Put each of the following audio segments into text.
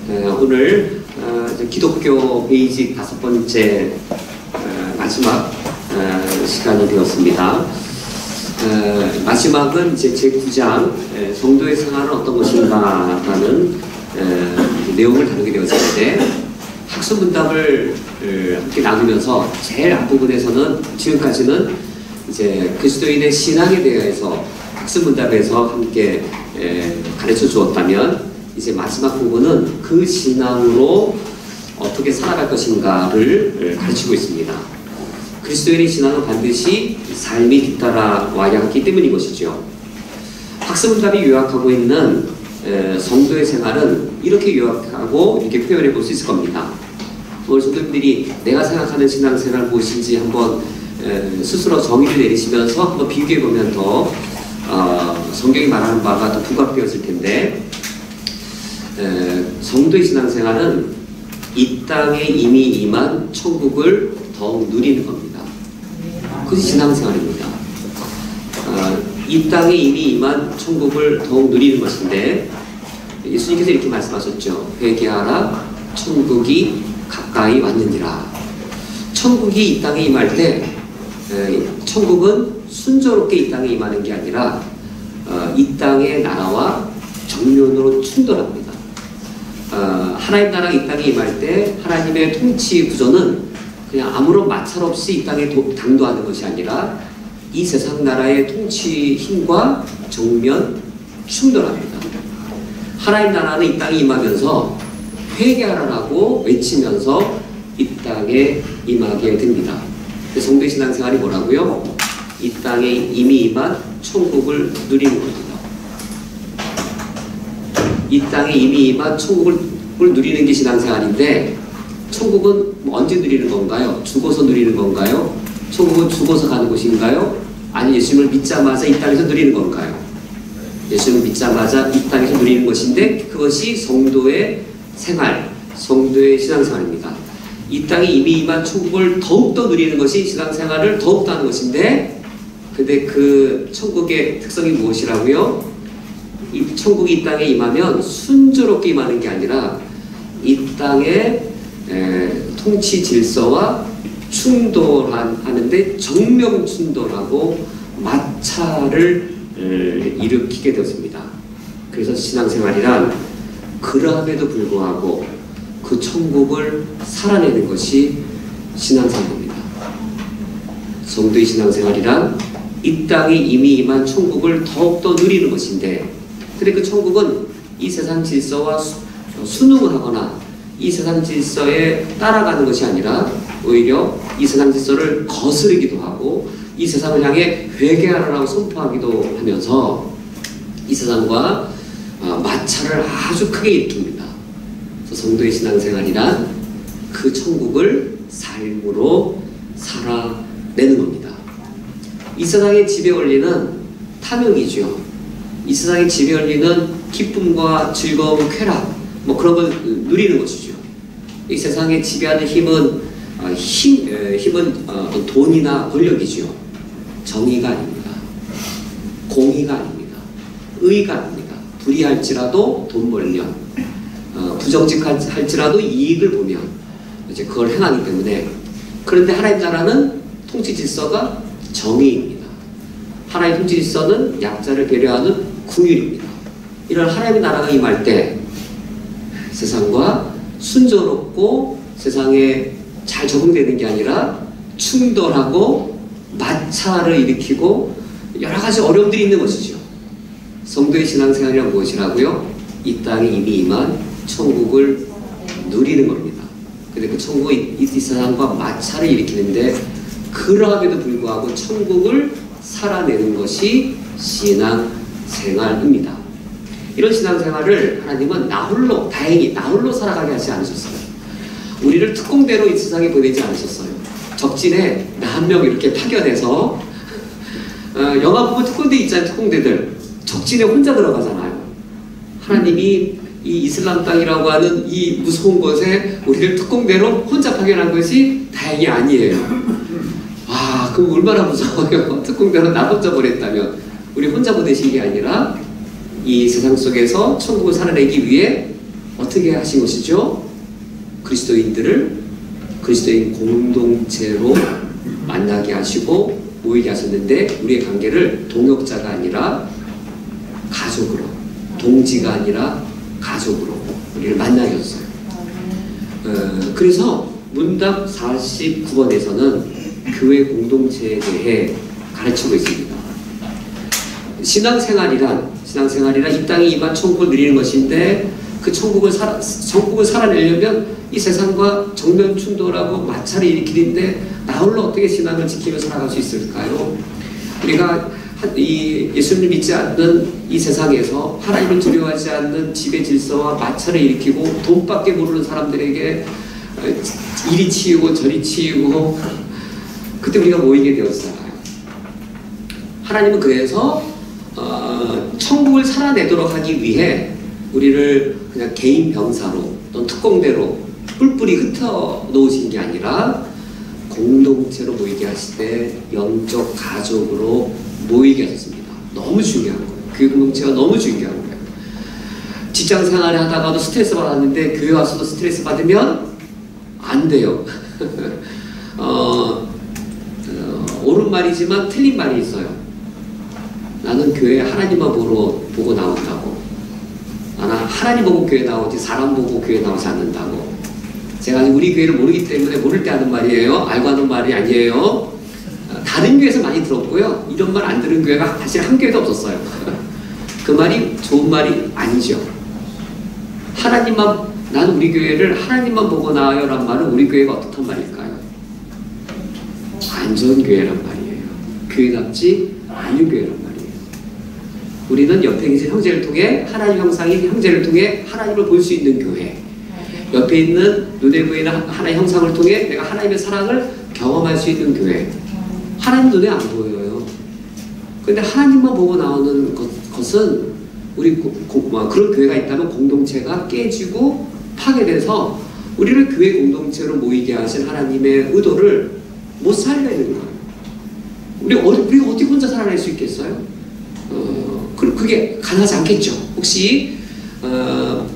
오늘 기독교 베이직 5번째 마지막 시간이 되었습니다. 마지막은 이제 제9장 성도의 생활은 어떤 것인가 라는 내용을 다루게 되었는데, 학습문답을 함께 나누면서 제일 앞부분에서는 지금까지는 이제 그리스도인의 신앙에 대해서 학습문답에서 함께 가르쳐 주었다면, 이제 마지막 부분은 그 신앙으로 어떻게 살아갈 것인가를 가르치고 있습니다. 그리스도인의 신앙은 반드시 삶이 뒤따라와야 하기 때문인 것이죠. 학습문답이 요약하고 있는 성도의 생활은 이렇게 요약하고 이렇게 표현해 볼 수 있을 겁니다. 오늘 성도님들이 내가 생각하는 신앙생활 무엇인지 한번 스스로 정의를 내리시면서 한번 비교해 보면 더 성경이 말하는 바가 더 부각되었을 텐데, 성도의 신앙생활은 이 땅에 이미 임한 천국을 더욱 누리는 겁니다. 그것이 신앙생활입니다. 이 땅에 이미 임한 천국을 더욱 누리는 것인데, 예수님께서 이렇게 말씀하셨죠. 회개하라, 천국이 가까이 왔느니라. 천국이 이 땅에 임할 때, 천국은 순조롭게 이 땅에 임하는 게 아니라 이 땅의 나라와 정면으로 충돌합니다. 하나님 나라가 이 땅에 임할 때 하나님의 통치 구조는 그냥 아무런 마찰 없이 이 땅에 당도하는 것이 아니라 이 세상 나라의 통치 힘과 정면 충돌합니다. 하나님 나라는 이 땅에 임하면서 회개하라고 외치면서 이 땅에 임하게 됩니다. 성도의 신앙생활이 뭐라고요? 이 땅에 이미 임한 천국을 누리는 겁니다. 이 땅에 이미 임한 천국을 누리는 게 신앙생활인데, 천국은 언제 누리는 건가요? 죽어서 누리는 건가요? 천국은 죽어서 가는 곳인가요? 아니, 예수님을 믿자마자 이 땅에서 누리는 건가요? 예수님을 믿자마자 이 땅에서 누리는 것인데, 그것이 성도의 생활, 성도의 신앙생활입니다. 이 땅에 이미 임한 천국을 더욱더 누리는 것이 신앙생활을 더욱더 하는 것인데, 근데 그 천국의 특성이 무엇이라고요? 이 천국이 이 땅에 임하면 순조롭게 임하는 게 아니라 이 땅의 통치 질서와 충돌하는데 정면 충돌하고 마찰을 일으키게 되었습니다. 그래서 신앙생활이란 그럼에도 불구하고 그 천국을 살아내는 것이 신앙생활입니다. 성도의 신앙생활이란 이 땅에 이미 임한 천국을 더욱더 누리는 것인데, 근데 그 천국은 이 세상 질서와 순응을 하거나 이 세상 질서에 따라가는 것이 아니라 오히려 이 세상 질서를 거스르기도 하고 이 세상을 향해 회개하라고 선포하기도 하면서 이 세상과 마찰을 아주 크게 일으킵니다. 그래서 성도의 신앙생활이란 그 천국을 삶으로 살아내는 겁니다. 이 세상의 지배 원리는 탐욕이죠. 이 세상의 지배 원리는 기쁨과 즐거움, 쾌락, 뭐 그런 걸 누리는 것이죠. 이 세상의 지배하는 힘은 돈이나 권력이죠. 정의가 아닙니다. 공의가 아닙니다. 의가 아닙니다. 불의할지라도 돈 벌면, 부정직할지라도 이익을 보면 이제 그걸 행하기 때문에. 그런데 하나님 나라는 통치 질서가 정의입니다. 하나님의 통치 질서는 약자를 배려하는 궁율입니다. 이런 하나님의 나라가 임할 때 세상과 순조롭고 세상에 잘 적응되는 게 아니라 충돌하고 마찰을 일으키고 여러 가지 어려움들이 있는 것이죠. 성도의 신앙생활이란 무엇이라고요? 이 땅에 이미 임한 천국을 누리는 겁니다. 근데 그 천국이 이 세상과 마찰을 일으키는데, 그러함에도 불구하고 천국을 살아내는 것이 신앙생활입니다. 이런 신앙생활을 하나님은 다행히 나 홀로 살아가게 하지 않으셨어요. 우리를 특공대로 이 세상에 보내지 않으셨어요. 적진에 나 한 명 이렇게 파견해서 영화 보면 특공대 있잖아요. 특공대들 적진에 혼자 들어가잖아요. 하나님이 이 이슬람 땅이라고 하는 이 무서운 곳에 우리를 특공대로 혼자 파견한 것이 다행이 아니에요. 와, 그럼 얼마나 무서워요. 특공대로 나 혼자 보냈다면. 우리 혼자 보내신 게 아니라 이 세상 속에서 천국을 살아내기 위해 어떻게 하신 것이죠? 그리스도인들을 그리스도인 공동체로 만나게 하시고 모이게 하셨는데, 우리의 관계를 동역자가 아니라 가족으로, 동지가 아니라 가족으로 우리를 만나게 하셨어요. 그래서 문답 49번에서는 교회 공동체에 대해 가르치고 있습니다. 신앙생활이란 이 땅에 임한 천국을 누리는 것인데, 그 천국을 살아내려면 이 세상과 정면 충돌하고 마찰을 일으키는데 나 홀로 어떻게 신앙을 지키며 살아갈 수 있을까요? 우리가 예수님을 믿지 않는 이 세상에서 하나님을 두려워하지 않는 지배 질서와 마찰을 일으키고 돈밖에 모르는 사람들에게 이리 치이고 저리 치이고, 그때 우리가 모이게 되었잖아요. 하나님은 그래서 천국을 살아내도록 하기 위해 우리를 그냥 개인 병사로 또는 특공대로 뿔뿔이 흩어 놓으신 게 아니라 공동체로 모이게 하실 때 영적 가족으로 모이게 하셨습니다. 너무 중요한 거예요. 교회 공동체가 너무 중요한 거예요. 직장 생활을 하다가도 스트레스 받았는데 교회 와서도 스트레스 받으면 안 돼요. 옳은 말이지만 틀린 말이 있어요. 나는 교회 하나님만 보고 나온다고. 나는 하나님 보고 교회 나오지 사람 보고 교회 나오지 않는다고. 제가 우리 교회를 모르기 때문에 모를 때 하는 말이에요. 알고 하는 말이 아니에요. 다른 교회에서 많이 들었고요. 이런 말 안 들은 교회가 사실 한 교회도 없었어요. 그 말이 좋은 말이 아니죠. 나는 우리 교회를 하나님만 보고 나와요 란 말은 우리 교회가 어떻단 말일까요? 안 좋은 교회란 말이에요. 교회답지 않은 교회란 말이에요. 우리는 옆에 계신 형제를 통해 하나님 형상인 형제를 통해 하나님을 볼 수 있는 교회, 옆에 있는 눈에 보이는 하나님의 형상을 통해 내가 하나님의 사랑을 경험할 수 있는 교회. 하나님 눈에 안 보여요. 근데 하나님만 보고 나오는 것은 우리 그런 교회가 있다면 공동체가 깨지고 파괴돼서 우리를 교회 공동체로 모이게 하신 하나님의 의도를 못 살려내는 거예요. 우리가 어떻게 혼자 살아낼 수 있겠어요? 그게 가능하지 않겠죠. 혹시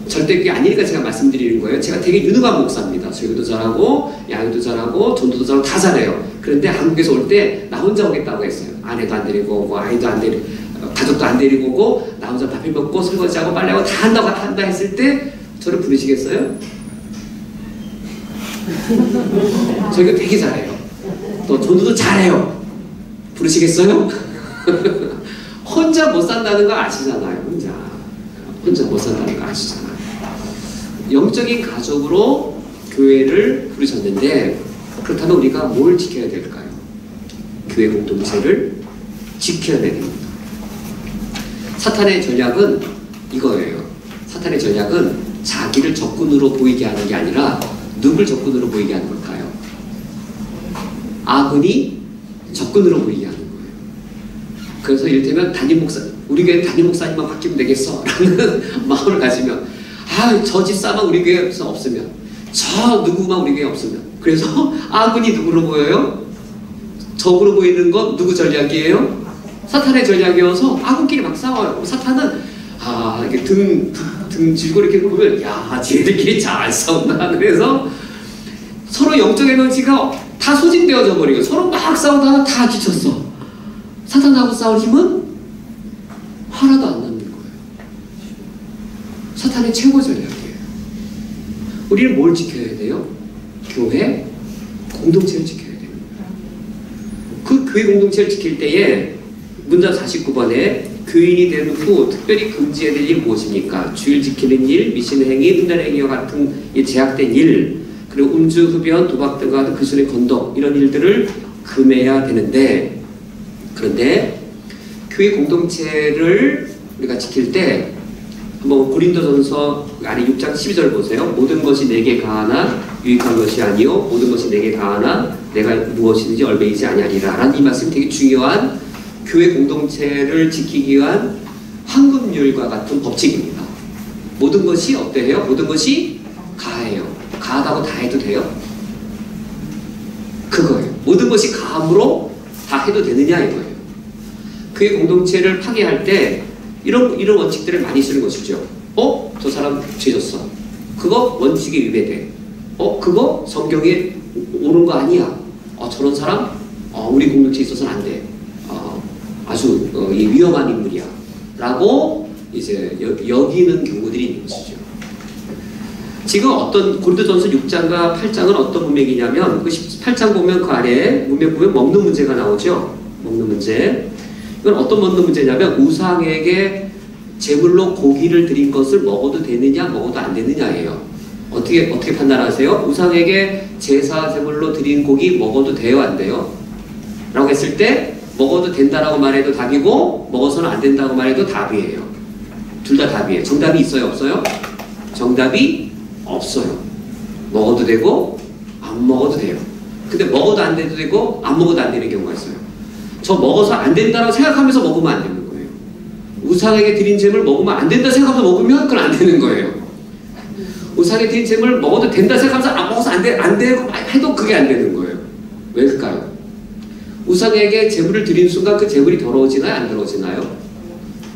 절대교회 아니니까 제가 말씀드리는 거예요. 제가 되게 유능한 목사입니다. 설교도 잘하고 양육도 잘하고 전도도 잘하고 다 잘해요. 그런데 한국에서 올 때 나 혼자 오겠다고 했어요. 아내도 안 데리고 오고 아이도 안 데리고 가족도 안 데리고 오고 나 혼자 밥을 먹고 설거지하고 빨래하고 다 한다 했을 때 저를 부르시겠어요? 설교 되게 잘해요. 또 전도도 잘해요. 부르시겠어요? 혼자 못 산다는 거 아시잖아요. 혼자 못 산다는 거 아시잖아요. 영적인 가족으로 교회를 부르셨는데, 그렇다면 우리가 뭘 지켜야 될까요? 교회 공동체를 지켜야 됩니다. 사탄의 전략은 이거예요. 사탄의 전략은 자기를 적군으로 보이게 하는 게 아니라 누굴 적군으로 보이게 하는 걸까요? 아군이 적군으로 보이게 하는 거예요. 그래서 이를테면 우리 교회 담임 목사님만 바뀌면 되겠어 라는 마음을 가지면, 저 집사만 우리 교회에서 없으면, 저 누구만 우리 교회에 없으면, 그래서 아군이 누구로 보여요? 적으로 보이는 건 누구 전략이에요? 사탄의 전략이어서 아군끼리 막 싸워요. 사탄은 이렇게 등 쥐고 이렇게 보면 쟤들끼리 잘 싸운다. 그래서 서로 영적 에너지가 다 소진되어져 버리고 서로 막 싸우다가 다 지쳤어. 사탄하고 싸울 힘은 하나도 안 남는 거예요. 사탄의 최고 전략이에요. 우리는 뭘 지켜야 돼요? 교회 공동체를 지켜야 돼요. 그 교회 공동체를 지킬 때에 문답 49번에 교인이 된 후 특별히 금지해야 될 일이 무엇입니까? 주일 지키는 일, 미신 행위, 분단 행위와 같은 제약된 일, 그리고 음주, 흡연, 도박 등과 같은 그순의 건덕, 이런 일들을 금해야 되는데, 그런데 교회 공동체를 우리가 지킬 때 한번 고린도전서 아래 6장 12절 보세요. 모든 것이 내게 가하나 유익한 것이 아니요 모든 것이 내게 가하나 내가 무엇이든지 얼매이지 아니하리라 라는 이 말씀이 되게 중요한 교회 공동체를 지키기 위한 황금률과 같은 법칙입니다. 모든 것이 어때요? 모든 것이 가해요. 가하다고 다 해도 돼요? 그거예요. 모든 것이 가함으로 다 해도 되느냐 이거예요. 교회 공동체를 파괴할 때 이런 원칙들을 많이 쓰는 것이죠. 저 사람 죄졌어. 그거 원칙에 위배돼. 그거 성경에 오는 거 아니야. 저런 사람 우리 공동체에 있어서는 안 돼. 아주 위험한 인물이야. 라고 이제 여기는 경우들이 있는 것이죠. 지금 어떤 고린도전서 6장과 8장은 어떤 문맥이냐면 그 8장 보면 그 아래에 문맥 보면 먹는 문제가 나오죠. 먹는 문제. 이건 어떤 먹는 문제냐면 우상에게 제물로 고기를 드린 것을 먹어도 되느냐 먹어도 안 되느냐예요. 어떻게 판단하세요? 우상에게 제사 제물로 드린 고기 먹어도 돼요 안 돼요? 라고 했을 때 먹어도 된다라고 말해도 답이고 먹어서는 안 된다고 말해도 답이에요. 둘 다 답이에요. 정답이 있어요 없어요? 정답이 없어요. 먹어도 되고 안 먹어도 돼요. 근데 먹어도 안 돼도 되고 안 먹어도 안 되는 경우가 있어요. 저 먹어서 안 된다고 생각하면서 먹으면 안 되는 거예요. 우상에게 드린 잼을 먹으면 안 된다 생각하면서 먹으면 그건 안 되는 거예요. 우상에게 드린 잼을 먹어도 된다 생각하면서 안 먹어서 안 되고 해도 그게 안 되는 거예요. 왜일까요? 우상에게 제물을 드린 순간 그 제물이 더러워지나요? 안 더러워지나요?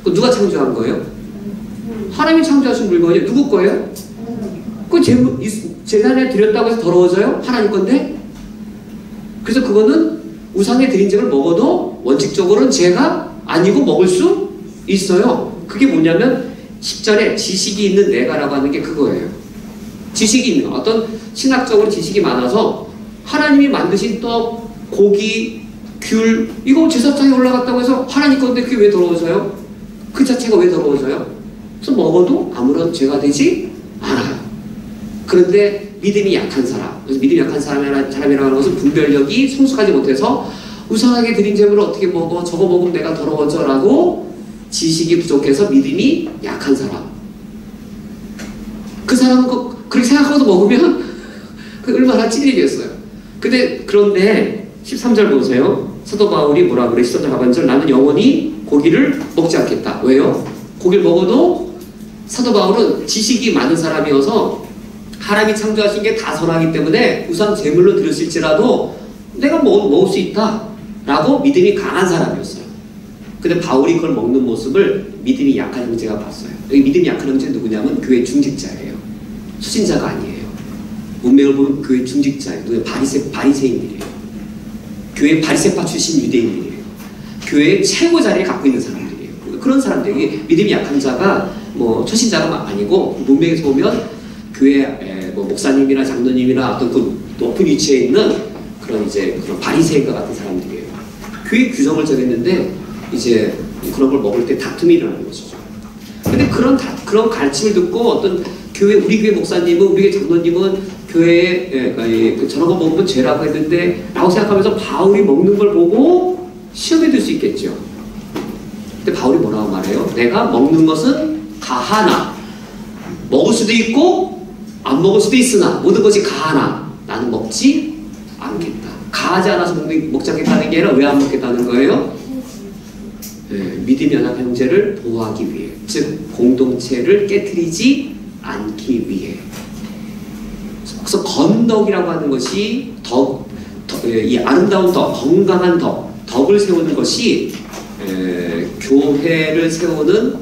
그 누가 창조한 거예요? 하나님이 창조하신 물건이에요. 누구 거예요? 그 제단에 드렸다고 해서 더러워져요? 하나님 건데? 그래서 그거는 우상에 드린 잼을 먹어도 원칙적으로는 죄가 아니고 먹을 수 있어요. 그게 뭐냐면 10절에 지식이 있는 내가라고 하는 게 그거예요. 지식이 있는 거. 어떤 신학적으로 지식이 많아서 하나님이 만드신 떡, 고기, 귤 이거 제사장에 올라갔다고 해서 하나님 건데 그게 왜 더러워져요? 그 자체가 왜 더러워져요? 그래서 먹어도 아무런 죄가 되지 않아요. 그런데 믿음이 약한 사람, 그래서 믿음이 약한 사람이라고 하는 것은 분별력이 성숙하지 못해서 우상하게 드린 잼을 어떻게 먹어? 저거 먹으면 내가 더러워져 라고 지식이 부족해서 믿음이 약한 사람. 그 사람은 그렇게 생각하고도 먹으면 얼마나 찔리겠어요. 그런데 13절 보세요. 사도 바울이 뭐라 그래? 13절 하반절 나는 영원히 고기를 먹지 않겠다. 왜요? 고기를 먹어도 사도 바울은 지식이 많은 사람이어서 하나님이 창조하신 게 다 선하기 때문에 우상 제물로 드렸을지라도 내가 먹을 수 있다 라고 믿음이 강한 사람이었어요. 근데 바울이 그걸 먹는 모습을 믿음이 약한 형제가 봤어요. 여기 믿음이 약한 형제는 누구냐면 교회 중직자예요. 수신자가 아니에요. 문맥을 보면 교회 중직자예요. 바리새인들이에요. 교회 바리새파 출신 유대인들이에요. 교회의 최고 자리를 갖고 있는 사람들이에요. 그런 사람들이 믿음이 약한 자가 초신자가 아니고 문맥에서 보면 교회 목사님이나 장로님이나 어떤 그 높은 위치에 있는 그런 바리새인과 같은 사람들이에요. 교회 규정을 정했는데 이제 그런 걸 먹을 때 다툼이 일어나는 것이죠. 근데 그런 가르침을 듣고 어떤 우리 교회 목사님은 우리 교회 장로님은 교회에 저런 거 먹으면 죄라고 했는데 라고 생각하면서 바울이 먹는 걸 보고 시험에 들 수 있겠죠. 근데 바울이 뭐라고 말해요? 내가 먹는 것은 가하나 먹을 수도 있고 안 먹을 수도 있으나 모든 것이 가하나 나는 먹지 않겠다. 가하지 않아서 먹지 않겠다는 게 아니라 왜 안 먹겠다는 거예요? 믿음이 연합한 형제를 보호하기 위해, 즉 공동체를 깨트리지 않기 위해. 그래서 건덕이라고 하는 것이 이 아름다운 건강한 덕을 세우는 것이 교회를 세우는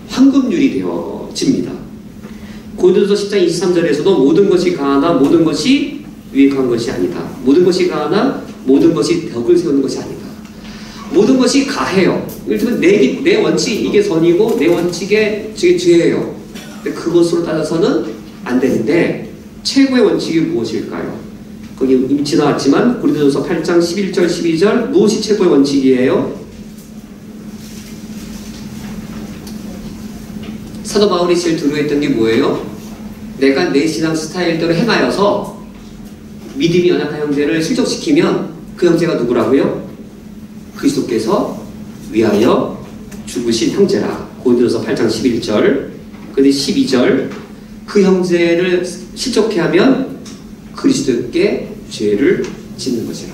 황금률이 되어집니다. 고린도전서 10장 23절에서도 모든 것이 가하나 모든 것이 유익한 것이 아니다. 모든 것이 가하나 모든 것이 덕을 세우는 것이 아니다. 모든 것이 가해요. 예를 들면 내 원칙 이게 선이고 내 원칙에 저게 죄예요. 근데 그것으로 따져서는 안 되는데 최고의 원칙이 무엇일까요? 거기 이미 지나왔지만 고린도전서 8장 11절 12절 무엇이 최고의 원칙이에요? 사도 바울이 제일 두려워했던 게 뭐예요? 내가 내 신앙 스타일대로 행하여서 믿음이 연약한 형제를 실족시키면 그 형제가 누구라고요? 그리스도께서 위하여 죽으신 형제라. 고린도전서 8장 11절. 근데 12절 그 형제를 실족해 하면 그리스도께 죄를 짓는 것이라.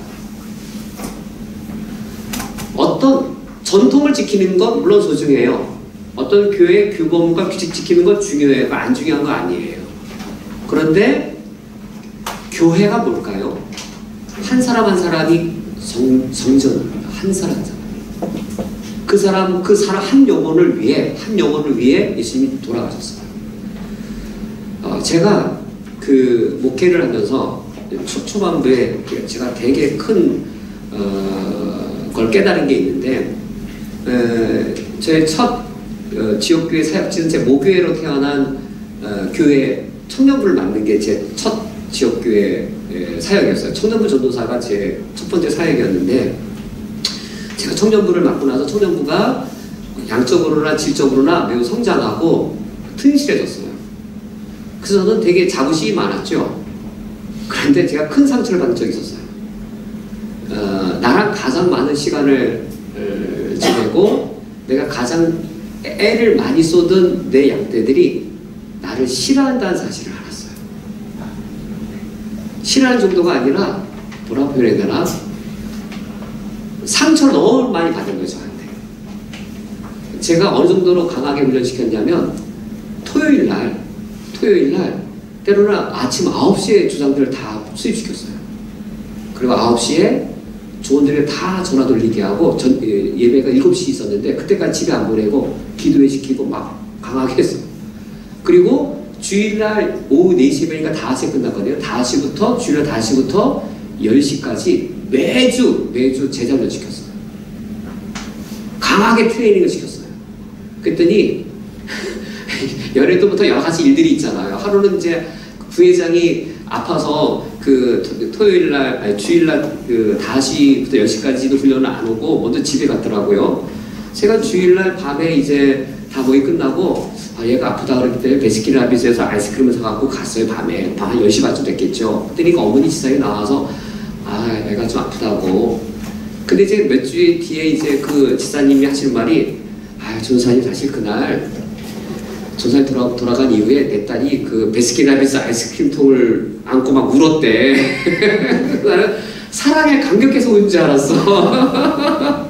어떤 전통을 지키는 건 물론 소중해요. 어떤 교회 규범과 규칙 지키는 건 중요해요. 안 중요한 거 아니에요. 그런데 교회가 뭘까요? 한 사람 한 사람이 성전입니다. 한 사람 한 사람. 그 사람 한 영혼을 위해 예수님이 돌아가셨어요. 제가 그 목회를 하면서 초반부에 제가 되게 큰 걸 깨달은 게 있는데, 제 첫 지역교회 사역지는 제 모교회로 태어난 교회 청년부를 맡는 게 제 첫 지역교회 사역이었어요. 청년부 전도사가 제 첫 번째 사역이었는데, 제가 청년부를 맡고 나서 청년부가 양적으로나 질적으로나 매우 성장하고 튼실해졌어요. 그래서 저는 되게 자부심이 많았죠. 그런데 제가 큰 상처를 받은 적이 있었어요. 나랑 가장 많은 시간을 지내고 내가 가장 애를 많이 쏟은 내 양떼들이 나를 싫어한다는 사실을 알았어요. 싫어하는 정도가 아니라 뭐라 표현해야 되나? 상처를 너무 많이 받은 거예요, 저한테. 제가 어느 정도로 강하게 훈련시켰냐면 토요일 날 때로는 아침 9시에 주장들을 다 수입시켰어요. 그리고 9시에 조원들을 다 전화 돌리게 하고 예배가 7시 있었는데 그때까지 집에 안 보내고 기도회 시키고 막 강하게 했어요. 그리고 주일날 오후 4시 예배니까 5시에 끝났거든요. 5시부터 주일날 5시부터 10시까지 매주 재장전 시켰어요. 강하게 트레이닝을 시켰어요. 그랬더니 열흘부터 여러 가지 일들이 있잖아요. 하루는 이제 부회장이 아파서 그 주일날 그 5시부터 10시까지도 훈련을 안 오고 먼저 집에 갔더라고요. 제가 주일날 밤에 이제 다 모임 끝나고 얘가 아프다 그랬기 때문에 베스킨라빈스에서 아이스크림을 사갖고 갔어요. 밤에 한 10시 반쯤 됐겠죠. 그러니까 어머니 지사에 나와서 애가 좀 아프다고. 근데 이제 몇 주 뒤에 이제 그 지사님이 하시는 말이 전사님 사실 그날 전사님 돌아간 이후에 내 딸이 그 베스킨라빈스 아이스크림통을 안고 막 울었대. 나는 사랑에 감격해서 운 줄 알았어.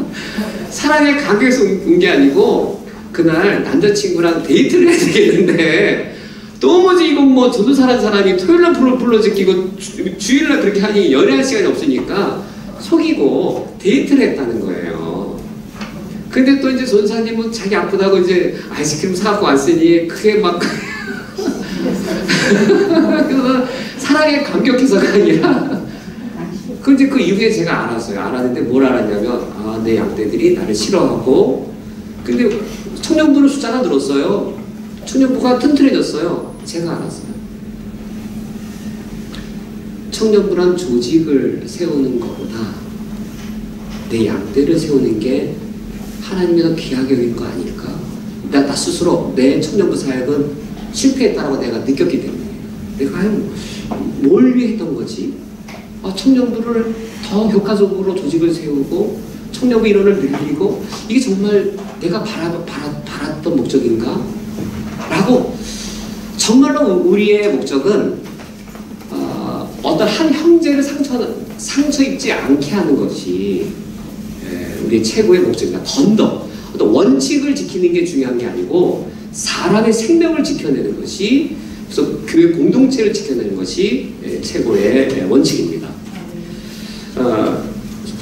사랑에 감격해서 운 게 아니고 그날 남자친구랑 데이트를 해야 되겠는데 도무지 이건 뭐 전도사라는 사람이 토요일날 불러제끼고 주일날 그렇게 하니 연애할 시간이 없으니까 속이고 데이트를 했다는 거예요. 근데 또 이제 전사님은 자기 아프다고 이제 아이스크림 사갖고 왔으니 그게 막 그래서 사랑에 감격해서가 아니라 근데 그 이후에 제가 알았어요. 알았는데 뭘 알았냐면 내 양떼들이 나를 싫어하고. 근데 청년부는 숫자가 늘었어요. 청년부가 튼튼해졌어요. 제가 알았어요. 청년부란 조직을 세우는 것보다 내 양떼를 세우는 게 하나님이 더 귀하게 여긴 거 아닐까? 나 스스로 내 청년부 사역은 실패했다고 내가 느꼈기 때문에 내가 뭘 위해 했던 거지? 청년부를 더 효과적으로 조직을 세우고 청년부 인원을 늘리고 이게 정말 내가 바랐던 목적인가? 라고 정말로 우리의 목적은 어떤 한 형제를 상처 입지 않게 하는 것이 우리의 최고의 목적이다. 어떤 원칙을 지키는 게 중요한 게 아니고 사람의 생명을 지켜내는 것이, 그래서 교회 공동체를 지켜내는 것이 최고의 원칙입니다.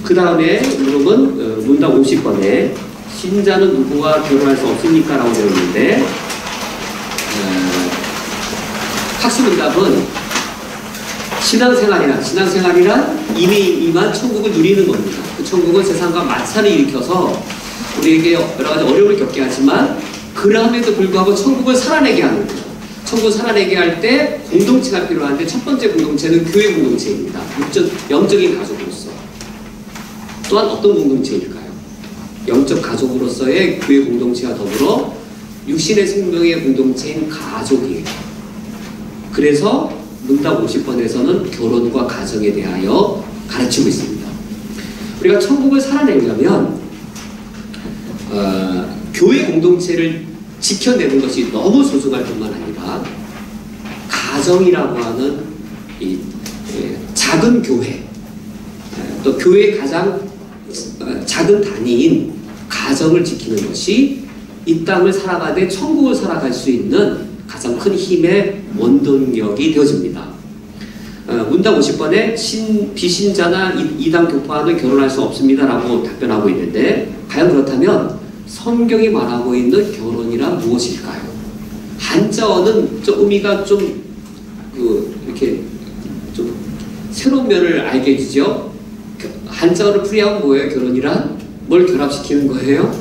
그 다음에 물음은 문답 50번에 신자는 누구와 결혼할 수 없습니까? 라고 되어 있는데 학습문답은 신앙생활이란 이미 임한 천국을 누리는 겁니다. 그 천국은 세상과 마찰을 일으켜서 우리에게 여러 가지 어려움을 겪게 하지만 그럼에도 불구하고 천국을 살아내게 하는 거예요. 천국을 살아내게 할 때 공동체가 필요한데 첫 번째 공동체는 교회 공동체입니다. 영적인 가족으로서. 또한 어떤 공동체일까요? 영적 가족으로서의 교회 공동체와 더불어 육신의 생명의 공동체인 가족이에요. 그래서 문답 50번에서는 결혼과 가정에 대하여 가르치고 있습니다. 우리가 천국을 살아내려면 교회 공동체를 지켜내는 것이 너무 소중할 뿐만 아니라 가정이라고 하는 이 작은 교회, 또 교회의 가장 작은 단위인 가정을 지키는 것이 이 땅을 살아가되 천국을 살아갈 수 있는 가장 큰 힘의 원동력이 되어집니다. 문답 50번에 비신자나 이단 교파는 결혼할 수 없습니다 라고 답변하고 있는데, 과연 그렇다면 성경이 말하고 있는 결혼이란 무엇일까요? 한자어는 좀 의미가 좀 새로운 면을 알게 해주죠. 한자어를 풀이하면 뭐예요? 결혼이란? 뭘 결합시키는 거예요?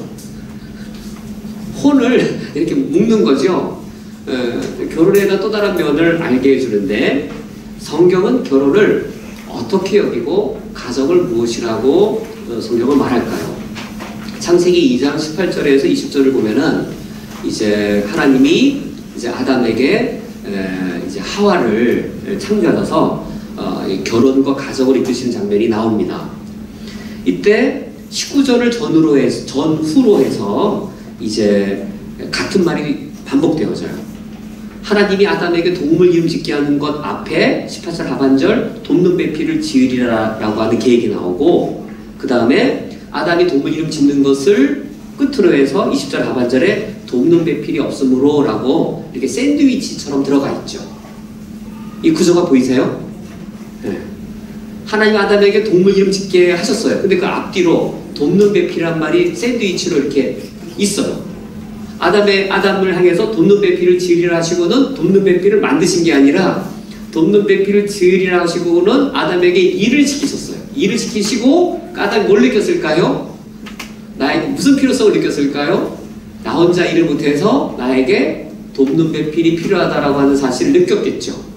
혼을 이렇게 묶는 거죠. 결혼에 대한 또 다른 면을 알게 해주는데, 성경은 결혼을 어떻게 여기고 가정을 무엇이라고 성경은 말할까요? 창세기 2장 18절에서 20절을 보면은 이제 하나님이 이제 아담에게 이제 하와를 창조하셔서 결혼과 가정을 이끄시는 장면이 나옵니다. 이때 19절을 전후로 해서 이제 같은 말이 반복되어져요. 하나님이 아담에게 동물 이름 짓게 하는 것 앞에 18절 하반절 돕는 배필을 지으리라 라고 하는 계획이 나오고, 그 다음에 아담이 동물 이름 짓는 것을 끝으로 해서 20절 하반절에 돕는 배필이 없으므로 라고 이렇게 샌드위치처럼 들어가 있죠. 이 구조가 보이세요? 네. 하나님 아담에게 동물 이름 짓게 하셨어요. 근데 그 앞뒤로 돕는 배필이란 말이 샌드위치로 이렇게 있어요. 아담을 향해서 돕는 배필을 지으리라 하시고는 돕는 배필을 만드신 게 아니라 돕는 배필을 지으리라 하시고는 아담에게 일을 시키셨어요. 일을 시키시고 아담이 뭘 느꼈을까요? 나에게 무슨 필요성을 느꼈을까요? 나 혼자 일을 못해서 나에게 돕는 배필이 필요하다라고 하는 사실을 느꼈겠죠.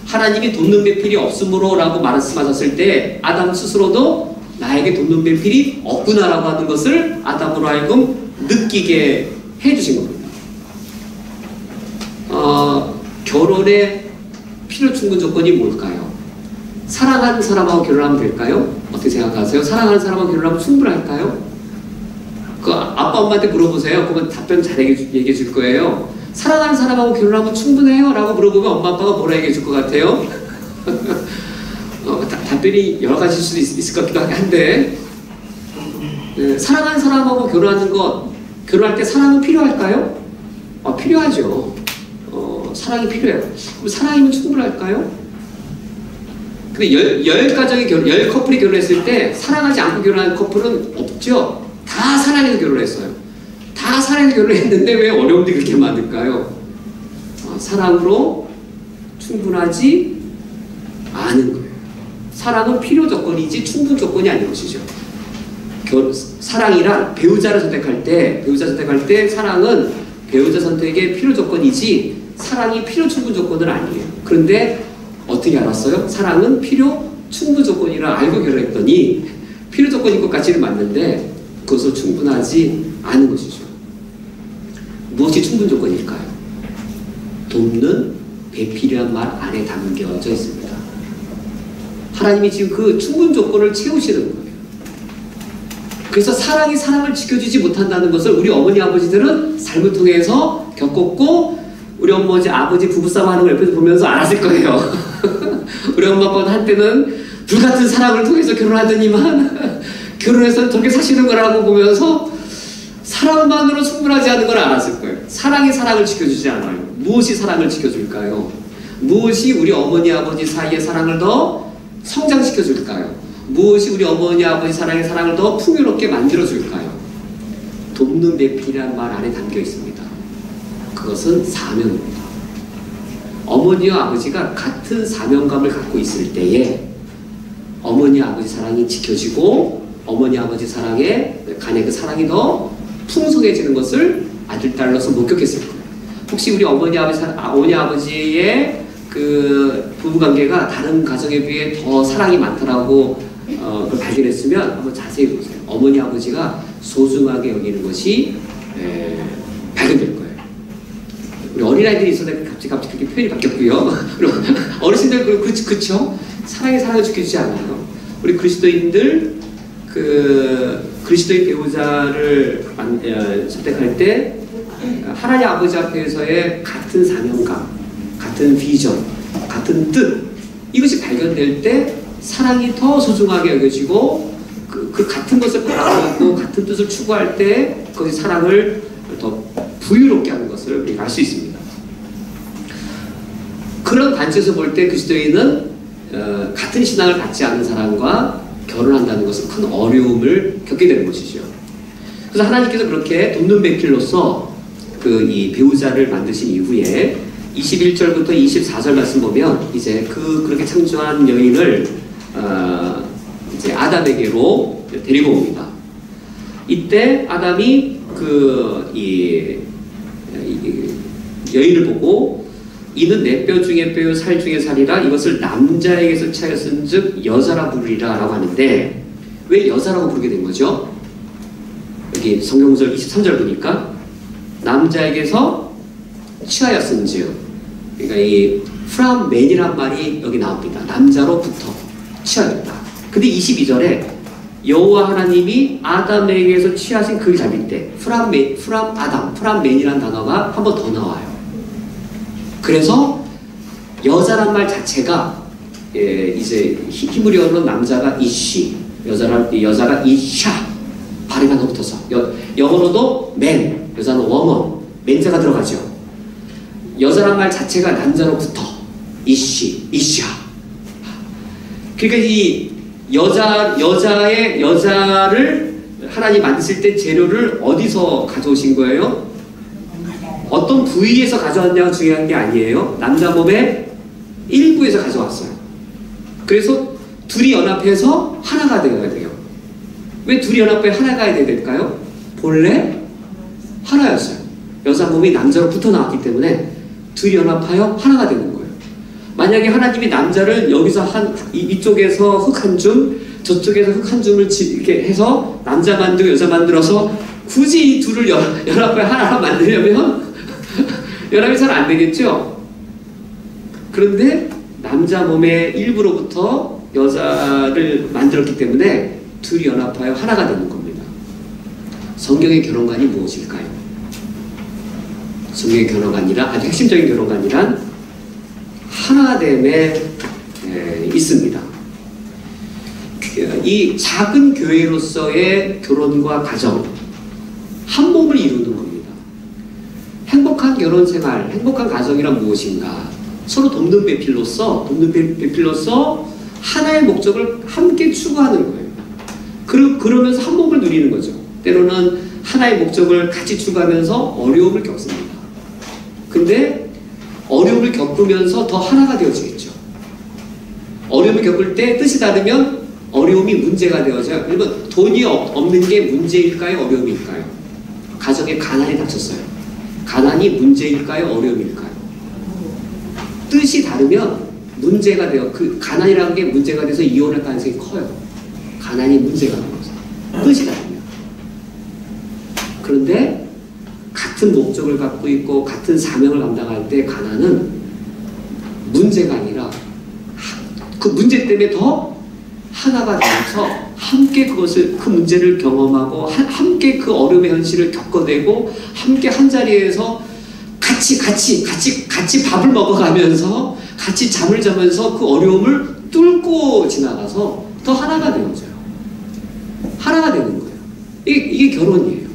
하나님이 돕는 배필이 없으므로 라고 말씀하셨을 때 아담 스스로도 나에게 돕는 배필이 없구나라고 하는 것을 아담으로 하여금 느끼게 해주신 겁니다. 결혼의 필요 충분 조건이 뭘까요? 사랑하는 사람하고 결혼하면 될까요? 어떻게 생각하세요? 사랑하는 사람하고 결혼하면 충분할까요? 그 아빠 엄마한테 물어보세요. 그러면 답변 잘 얘기해 줄 거예요. 사랑하는 사람하고 결혼하면 충분해요? 라고 물어보면 엄마 아빠가 뭐라 얘기해 줄 것 같아요? 답변이 여러 가지일 수도 있을 것 같기도 한데, 사랑하는 사람하고 결혼할 때 사랑은 필요할까요? 필요하죠. 사랑이 필요해요. 그럼 사랑이면 충분할까요? 근데 열 커플이 결혼했을 때 사랑하지 않고 결혼한 커플은 없죠. 다 사랑해서 결혼했어요. 다 사랑해서 결혼했는데 왜 어려움이 그렇게 많을까요? 사랑으로 충분하지 않은 거예요. 사랑은 필요 조건이지 충분 조건이 아닌 것이죠. 사랑이란 배우자 선택할 때 사랑은 배우자 선택의 필요 조건이지 사랑이 필요 충분 조건은 아니에요. 그런데 어떻게 알았어요? 사랑은 필요 충분 조건이라 알고 결혼했더니 필요 조건인 것 같지는 맞는데 그것은 충분하지 않은 것이죠. 무엇이 충분 조건일까요? 돕는 배필이란 말 안에 담겨져 있습니다. 하나님이 지금 그 충분 조건을 채우시는 거예요. 그래서 사랑이 사랑을 지켜주지 못한다는 것을 우리 어머니 아버지들은 삶을 통해서 겪었고, 우리 아버지 부부싸움 하는 걸 옆에서 보면서 알았을 거예요. 우리 엄마 아빠는 한때는 불같은 사랑을 통해서 결혼하더니만 결혼해서 저렇게 사시는 거라고 보면서 사랑만으로 충분하지 않은 걸 알았을 거예요. 사랑이 사랑을 지켜주지 않아요. 무엇이 사랑을 지켜줄까요? 무엇이 우리 어머니 아버지 사이의 사랑을 더 성장시켜줄까요? 무엇이 우리 어머니 아버지 사랑의 사랑을 더 풍요롭게 만들어줄까요? 돕는 배필이라는 말 안에 담겨 있습니다. 그것은 사명입니다. 어머니와 아버지가 같은 사명감을 갖고 있을 때에 어머니 아버지 사랑이 지켜지고 어머니 아버지 사랑에 간의 그 사랑이 더 풍성해지는 것을 아들 딸로서 목격했을 거예요. 혹시 우리 어머니 아버지의 그 부부관계가 다른 가정에 비해 더 사랑이 많다라고 그걸 발견했으면 한번 자세히 보세요. 어머니 아버지가 소중하게 여기는 것이 발견될 거예요. 우리 어린아이들이 있어서 갑자기 그렇게 표현이 바뀌었고요. 어르신들 그쵸? 사랑을 지켜주지 않아요. 우리 그리스도인들 그리스도의 배우자를 선택할 때 하나님 아버지 앞에서의 같은 사명감, 같은 비전, 같은 뜻, 이것이 발견될 때 사랑이 더 소중하게 여겨지고 그 같은 것을 바라보고 같은 뜻을 추구할 때 거기 사랑을 더 부유롭게 하는 것을 우리가 알 수 있습니다. 그런 관점에서 볼 때 그리스도인은 같은 신앙을 갖지 않은 사람과 결혼한다는 것은 큰 어려움을 겪게 되는 것이죠. 그래서 하나님께서 그렇게 돕는 배필로서 이 배우자를 만드신 이후에 21절부터 24절 말씀 보면 이제 그렇게 창조한 여인을 이제 아담에게로 데리고 옵니다. 이때 아담이 이 여인을 보고 이는 내 뼈 중에 뼈요 살 중에 살이라 이것을 남자에게서 취하였은즉 여자라 부르리라 라고 하는데 왜 여자라고 부르게 된 거죠? 여기 성경절 23절 보니까 남자에게서 취하였은즉 그러니까 이 from man이란 말이 여기 나옵니다. 남자로부터 취하였다. 근데 22절에 여호와 하나님이 아담에게서 취하신 그 잡일 때 from 아담, from man이란 단어가 한 번 더 나와요. 그래서 여자란 말 자체가 이제 히브리어로 남자가 이쉬, 여자가 이샤 발음이 하나 붙어서 영어로도 man, 여자는 woman, 맨자가 들어가죠. 여자란 말 자체가 남자로부터 이쉬, 이샤. 그러니까 이 여자를 하나님 만드실 때 재료를 어디서 가져오신 거예요? 어떤 부위에서 가져왔냐가 중요한 게 아니에요. 남자 몸의 일부에서 가져왔어요. 그래서 둘이 연합해서 하나가 되어야 돼요. 왜 둘이 연합해 하나가 돼야 될까요? 본래 하나였어요. 여자 몸이 남자로부터 나왔기 때문에 둘이 연합하여 하나가 되는 거예요. 만약에 하나님이 남자를 여기서 이쪽에서 흙 한 줌, 저쪽에서 흙 한 줌을 이렇게 해서 남자 만들고 여자 만들어서 굳이 이 둘을 연합해 하나로 만들려면 연합이 잘 안 되겠죠? 그런데 남자 몸의 일부로부터 여자를 만들었기 때문에 둘이 연합하여 하나가 되는 겁니다. 성경의 결혼관이 무엇일까요? 성경의 결혼관이란 아주 핵심적인 결혼관이란 하나됨에 있습니다. 이 작은 교회로서의 결혼과 가정, 한 몸을 이루는 겁니다. 행복한 결혼 생활, 행복한 가정이란 무엇인가? 서로 돕는 배필로서 하나의 목적을 함께 추구하는 거예요. 그러면서 한 몸을 누리는 거죠. 때로는 하나의 목적을 같이 추구하면서 어려움을 겪습니다. 근데 어려움을 겪으면서 더 하나가 되어지겠죠. 어려움을 겪을 때 뜻이 다르면 어려움이 문제가 되어져요. 그러면 돈이 없는 게 문제일까요? 어려움일까요? 가정에 가난이 닥쳤어요. 가난이 문제일까요? 어려움일까요? 뜻이 다르면 문제가 돼요. 그 가난이라는 게 문제가 돼서 이혼할 가능성이 커요. 가난이 문제가 되어서 뜻이 다르면. 그런데 같은 목적을 갖고 있고 같은 사명을 감당할 때 가난은 문제가 아니라 그 문제 때문에 더 하나가 되어서 함께 그 문제를 경험하고 함께 그 어려움의 현실을 겪어내고 함께 한 자리에서 같이 밥을 먹어가면서 같이 잠을 자면서 그 어려움을 뚫고 지나가서 더 하나가 되어져요. 하나가 되는 거예요. 이게 결혼이에요.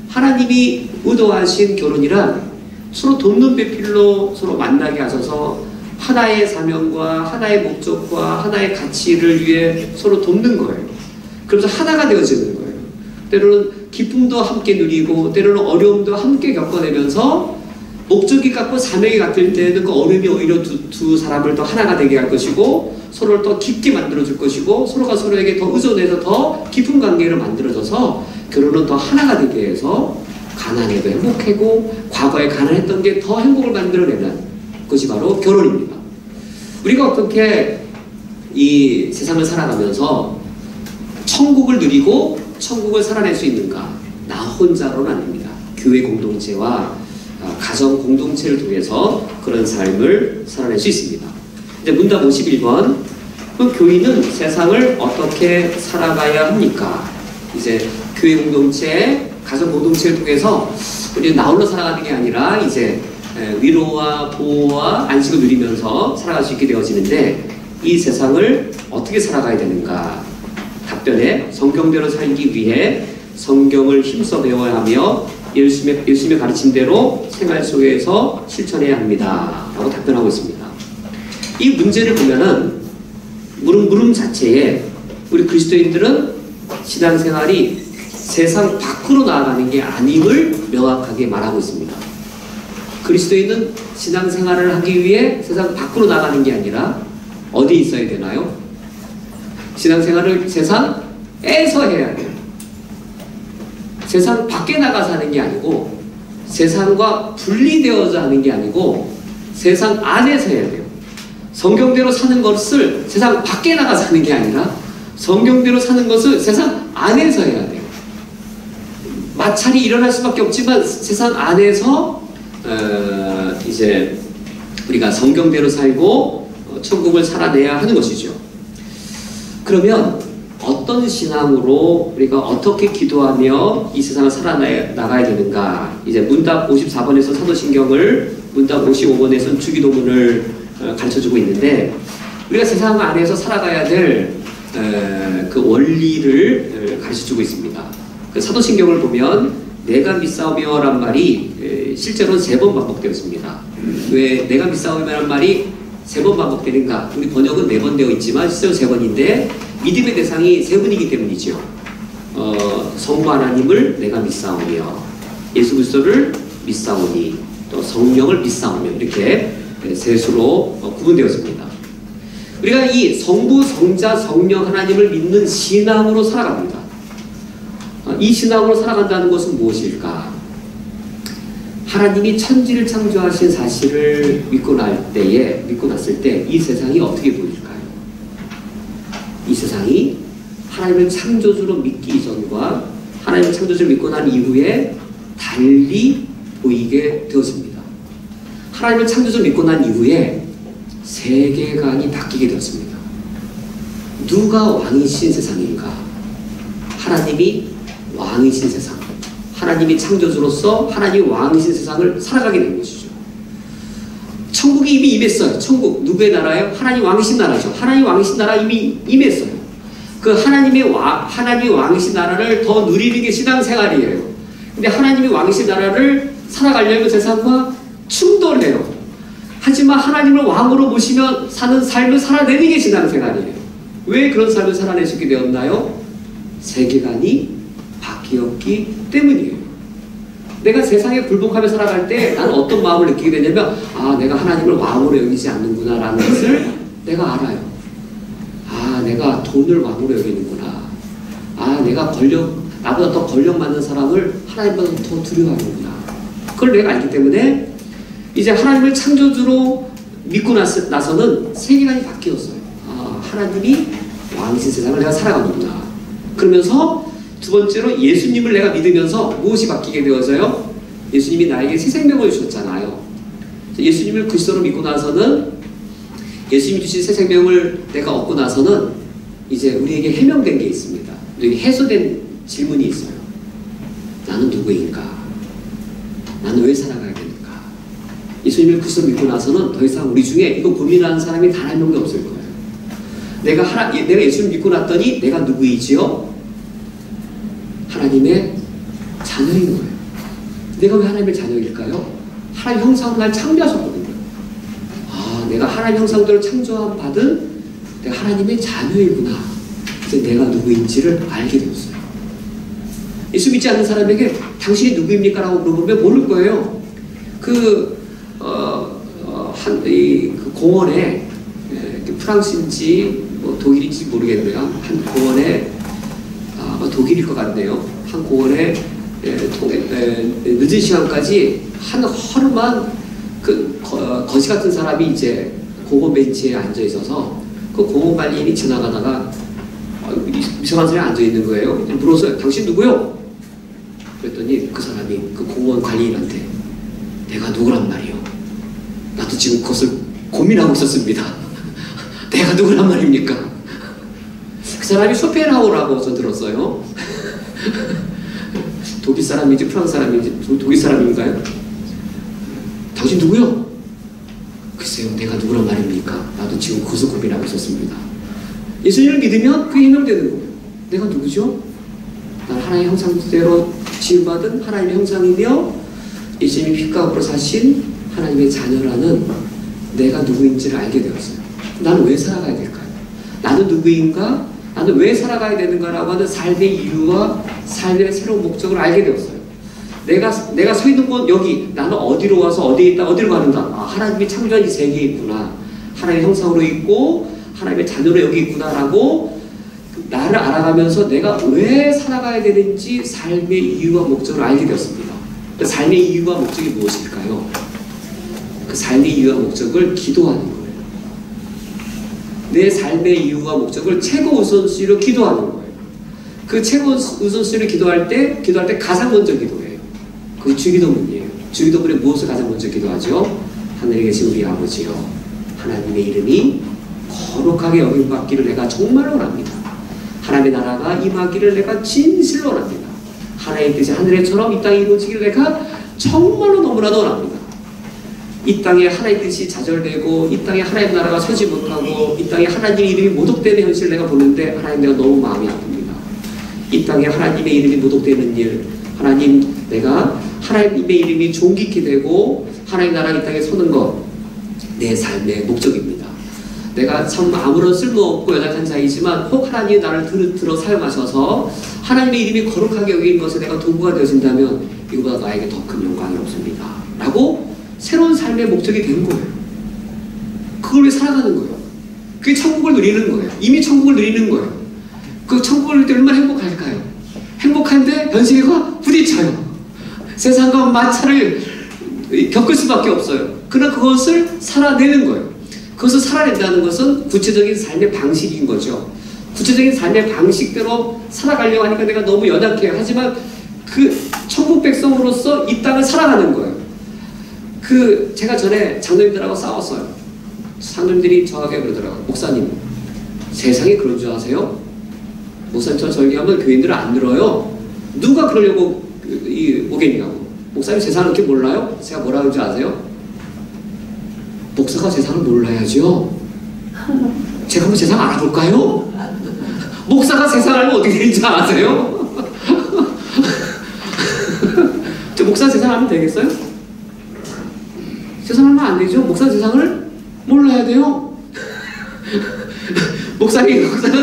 하나님이 의도하신 결혼이란 서로 돕는 배필로 서로 만나게 하셔서 하나의 사명과 하나의 목적과 하나의 가치를 위해 서로 돕는 거예요. 그러면서 하나가 되어지는 거예요. 때로는 기쁨도 함께 누리고 때로는 어려움도 함께 겪어내면서 목적이 같고 사명이 같을 때는 그 어려움이 오히려 두 사람을 더 하나가 되게 할 것이고 서로를 더 깊게 만들어줄 것이고 서로가 서로에게 더 의존해서 더 깊은 관계를 만들어져서 결혼은 더 하나가 되게 해서 가난해도 행복하고 과거에 가난했던 게 더 행복을 만들어내는 것이 바로 결혼입니다. 우리가 어떻게 이 세상을 살아가면서 천국을 누리고 천국을 살아낼 수 있는가? 나 혼자로는 아닙니다. 교회 공동체와 가정 공동체를 통해서 그런 삶을 살아낼 수 있습니다. 이제 문답 51번. 그럼 교인은 세상을 어떻게 살아가야 합니까? 이제 교회 공동체, 가정 공동체를 통해서 우리 나 홀로 살아가는 게 아니라 이제 위로와 보호와 안식을 누리면서 살아갈 수 있게 되어지는데 이 세상을 어떻게 살아가야 되는가? 답변에 성경대로 살기 위해 성경을 힘써 배워야 하며 예수님의 가르침대로 생활 속에서 실천해야 합니다. 라고 답변하고 있습니다. 이 문제를 보면은 물음 자체에 우리 그리스도인들은 신앙생활이 세상 밖으로 나아가는 게 아님을 명확하게 말하고 있습니다. 그리스도인은 신앙생활을 하기 위해 세상 밖으로 나가는 게 아니라 어디 있어야 되나요? 신앙생활을 세상에서 해야 돼요. 세상 밖에 나가서 하는 게 아니고, 세상과 분리되어서 하는 게 아니고 세상 안에서 해야 돼요. 성경대로 사는 것을 세상 밖에 나가서 하는 게 아니라 성경대로 사는 것을 세상 안에서 해야 돼요. 마찰이 일어날 수밖에 없지만 세상 안에서 이제 우리가 성경대로 살고 천국을 살아내야 하는 것이죠. 그러면 어떤 신앙으로 우리가 어떻게 기도하며 이 세상을 살아나가야 되는가? 이제 문답 54번에서 사도신경을, 문답 55번에서는 주기도문을 가르쳐주고 있는데, 우리가 세상 안에서 살아가야 될 그 원리를 가르쳐주고 있습니다. 그 사도신경을 보면 내가 믿사오며란 말이 실제로는 3번 반복되었습니다. 왜 내가 믿사오며란 말이 3번 반복되는가? 우리 번역은 4번 되어 있지만 실제로 3번인데 믿음의 대상이 3분이기 때문이죠. 성부 하나님을 내가 믿사오며, 예수 그리스도를 믿사오니, 또 성령을 믿사오며, 이렇게 셋으로 구분되었습니다. 우리가 이 성부, 성자, 성령 하나님을 믿는 신앙으로 살아갑니다. 이 신앙으로 살아간다는 것은 무엇일까? 하나님이 천지를 창조하신 사실을 믿고 났을 때 이 세상이 어떻게 보일까요? 이 세상이 하나님을 창조주로 믿기 이전과 하나님을 창조주로 믿고 난 이후에 달리 보이게 되었습니다. 하나님을 창조주로 믿고 난 이후에 세계관이 바뀌게 되었습니다. 누가 왕이신 세상인가? 하나님이 왕이신 세상, 하나님이 창조주로서 하나님이 왕이신 세상을 살아가게 된 것이죠. 천국이 이미 임했어요. 천국 누구의 나라예요? 하나님 왕이신 나라죠. 하나님 왕이신 나라 이미 임했어요. 그 하나님이 왕이신 나라를 더 누리는 게 신앙생활이에요. 근데 하나님이 왕이신 나라를 살아가려면 세상과 충돌해요. 하지만 하나님을 왕으로 모시며 사는 삶을 살아내는 게 신앙생활이에요. 왜 그런 삶을 살아낼 수 있게 되었나요? 세계관이 바뀌었기 때문이에요. 내가 세상에 굴복하며 살아갈 때 나는 어떤 마음을 느끼게 되냐면, 아, 내가 하나님을 왕으로 여기지 않는구나 라는 것을 내가 알아요. 아, 내가 돈을 왕으로 여기는구나. 아, 내가 나보다 더 권력 많은 사람을 하나님보다 더 두려워하는구나. 그걸 내가 알기 때문에 이제 하나님을 창조주로 믿고 나서는 세계관이 바뀌었어요. 아, 하나님이 왕이신 세상을 내가 살아가는구나. 그러면서 두 번째로 예수님을 내가 믿으면서 무엇이 바뀌게 되어서요? 예수님이 나에게 새 생명을 주셨잖아요. 예수님을 그리스도로 믿고 나서는, 예수님이 주신 새 생명을 내가 얻고 나서는 이제 우리에게 해명된 게 있습니다. 우리에게 해소된 질문이 있어요. 나는 누구인가? 나는 왜 살아가야 되는가? 예수님을 그리스도로 믿고 나서는 더 이상 우리 중에 이거 고민하는 사람이 단 한 명도 없을 거예요. 내가 예수님을 믿고 났더니 내가 누구이지요? 하나님의 자녀인 거예요. 내가 왜 하나님의 자녀일까요? 하나님 형상으로 날 창조하셨거든요. 아, 내가 하나님 형상대로 창조받은 내가 하나님의 자녀이구나. 그래서 내가 누구인지를 알게 되었어요. 예수 믿지 않는 사람에게 당신이 누구입니까? 라고 물어보면 모를 거예요. 그 공원에, 프랑스인지 뭐 독일인지 모르겠네요. 한 공원에, 아마 독일일 것 같네요. 한 공원에 늦은 시간까지 한 허름한 거지 같은 사람이 이제 공원 벤치에 앉아 있어서 그 공원 관리인이 지나가다가 이상한 사람이 앉아 있는 거예요. 물어서 당신 누구요? 그랬더니 그 사람이 그 공원 관리인한테 내가 누구란 말이요? 나도 지금 그것을 고민하고 있었습니다. 내가 누구란 말입니까? 그 사람이 쇼펜하우라고 저 들었어요. 독일 사람인지 프랑스 사람인지 독일 사람인가요? 당신 누구요? 글쎄요, 내가 누구란 말입니까? 나도 지금 그것을 고민하고 있었습니다. 예수님을 믿으면 그게 해명되는 거예요. 내가 누구죠? 난 하나님의 형상대로 지음받은 하나님의 형상이며 예수님이 피가 앞으로 사신 하나님의 자녀라는 내가 누구인지를 알게 되었어요. 나는 왜 살아가야 될까요? 나는 누구인가? 나는 왜 살아가야 되는가라고 하는 삶의 이유와 삶의 새로운 목적을 알게 되었어요. 내가 서 있는 곳 여기, 나는 어디로 와서 어디에 있다 어디로 가는가. 아, 하나님이 창조한 이 세계에 있구나. 하나님의 형상으로 있고 하나님의 자녀로 여기 있구나라고 나를 알아가면서 내가 왜 살아가야 되는지 삶의 이유와 목적을 알게 되었습니다. 그 삶의 이유와 목적이 무엇일까요? 그 삶의 이유와 목적을 기도하는 거예요. 내 삶의 이유와 목적을 최고 우선순위로 기도하는 거예요. 그 최고 우선순위로 기도할 때 가장 먼저 기도해요. 그게 주기도문이에요. 주기도문에 무엇을 가장 먼저 기도하죠? 하늘에 계신 우리 아버지여, 하나님의 이름이 거룩하게 여김받기를 내가 정말 원합니다. 하나님의 나라가 임하기를 내가 진실로 원합니다. 하나님의 뜻이 하늘에처럼 이 땅에 이루어지기를 내가 정말로 너무나도 원합니다. 이 땅에 하나님의 뜻이 좌절되고 이 땅에 하나님의 나라가 서지 못하고 이 땅에 하나님의 이름이 모독되는 현실을 내가 보는데 하나님, 내가 너무 마음이 아픕니다. 이 땅에 하나님의 이름이 모독되는 일, 하나님, 내가 하나님의 이름이 존귀케 되고 하나님의 나라가 이 땅에 서는 것, 내 삶의 목적입니다. 내가 참 아무런 쓸모없고 연약한 자이지만 혹 하나님이 나를 들어 사용하셔서 하나님의 이름이 거룩하게 여긴 것에 내가 도구가 되어진다면 이거보다 나에게 더 큰 영광이 없습니다. 라고 새로운 삶의 목적이 된 거예요. 그걸 왜 살아가는 거예요? 그게 천국을 누리는 거예요. 이미 천국을 누리는 거예요. 그 천국을 누릴 때 얼마나 행복할까요? 행복한데 현실과 부딪혀요. 세상과 마찰을 겪을 수밖에 없어요. 그러나 그것을 살아내는 거예요. 그것을 살아낸다는 것은 구체적인 삶의 방식인 거죠. 구체적인 삶의 방식대로 살아가려고 하니까 내가 너무 연약해요. 하지만 그 천국 백성으로서 이 땅을 살아가는 거예요. 제가 전에 장로님들하고 싸웠어요. 장로님들이 저에게 그러더라고요. 목사님, 세상에 그런 줄 아세요? 목사님, 저 절기하면 교인들은 안 들어요. 누가 그러려고 오겠냐고. 목사님 세상을 이렇게 몰라요? 제가 뭐라 그러는지 아세요? 목사가 세상을 몰라야죠. 제가 한번 세상 알아볼까요? 목사가 세상을 알면 어떻게 되는지 아세요? 저 목사 세상 알면 되겠어요? 세상 알면 안 되죠. 목사 세상을 몰라야 돼요. 목사가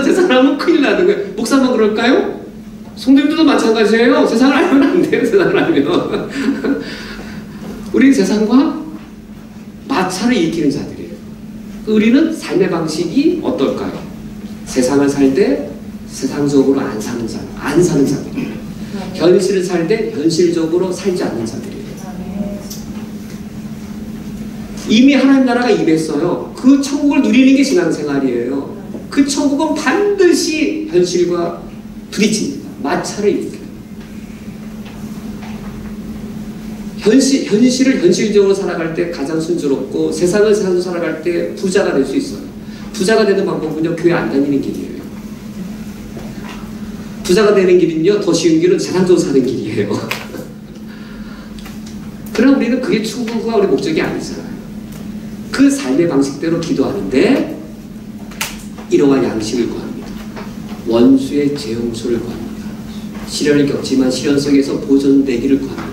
세상을 알면 큰일 나는 거예요. 목사만 그럴까요? 성도님들도 마찬가지예요. 세상을 알면 안 돼요. 세상을 알면. 우리 세상과 마찰을 일으키는 자들이에요. 우리는 삶의 방식이 어떨까요? 세상을 살 때 세상적으로 안 사는 자들이에요. 현실을 살 때 현실적으로 살지 않는 자들이에요. 이미 하나님 나라가 임했어요. 그 천국을 누리는 게 신앙생활이에요. 그 천국은 반드시 현실과 부딪힙니다. 마찰을 일으켜요. 현실을 현실적으로 살아갈 때 가장 순조롭고 세상을 살아갈 때 부자가 될 수 있어요. 부자가 되는 방법은요, 교회 안 다니는 길이에요. 부자가 되는 길은요, 더 쉬운 길은 세상적으로 사는 길이에요. 그럼 우리는 그게 추구가 우리 목적이 아니잖아요. 그 삶의 방식대로 기도하는데 이러한 양식을 구합니다. 원수의 재용서를 구합니다. 시련을 겪지만 시련 속에서 보존되기를 구합니다.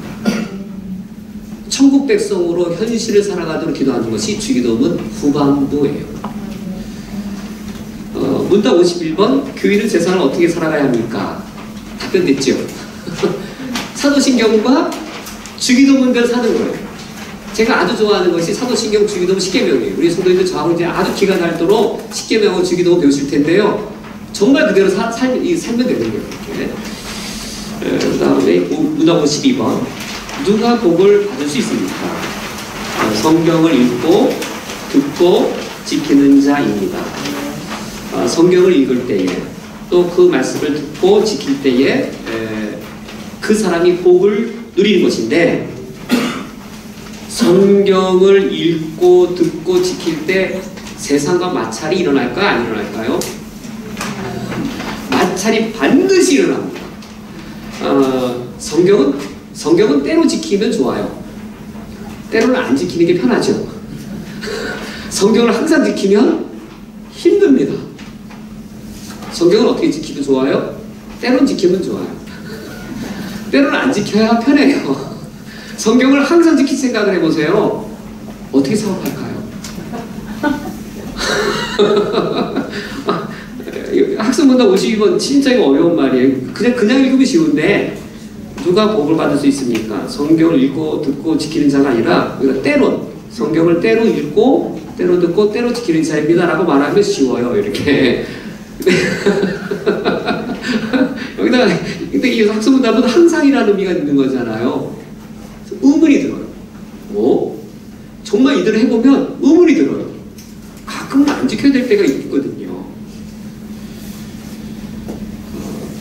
천국 백성으로 현실을 살아가도록 기도하는 것이 주기도문 후반부예요. 문답 51번, 교인은 세상을 어떻게 살아가야 합니까? 답변 됐죠? 사도신경과 주기도문대로 사는 거예요. 제가 아주 좋아하는 것이 사도신경, 주기도문, 십계명이에요. 우리 성도님들 저하고 이제 아주 기가 닳도록 십계명하고 주기도문 배우실 텐데요. 정말 그대로 살면 되는 거예요. 그 다음에 문답 52번, 누가 복을 받을 수 있습니까? 성경을 읽고 듣고 지키는 자입니다. 성경을 읽을 때에 또 그 말씀을 듣고 지킬 때에 그 사람이 복을 누리는 것인데, 성경을 읽고 듣고 지킬 때 세상과 마찰이 일어날까요? 안 일어날까요? 마찰이 반드시 일어납니다. 성경은 때로 지키면 좋아요. 때로는 안 지키는 게 편하죠. 성경을 항상 지키면 힘듭니다. 성경을 어떻게 지키면 좋아요? 때로는 지키면 좋아요. 때로는 안 지켜야 편해요. 성경을 항상 지킬 생각을 해보세요. 어떻게 사업할까요? 학습문답 52번 진짜 이거 어려운 말이에요. 그냥 읽으면 쉬운데 누가 복을 받을 수 있습니까? 성경을 읽고 듣고 지키는 자가 아니라 우리가 때론 성경을 때로 읽고 때로 듣고 때로 지키는 자입니다 라고 말하면 쉬워요. 이렇게 여기다가 근데 이 학습문답은 항상이라는 의미가 있는 거잖아요. 의문이 들어요. 정말 이대로 해보면 의문이 들어요. 가끔은 안 지켜야 될 때가 있거든요.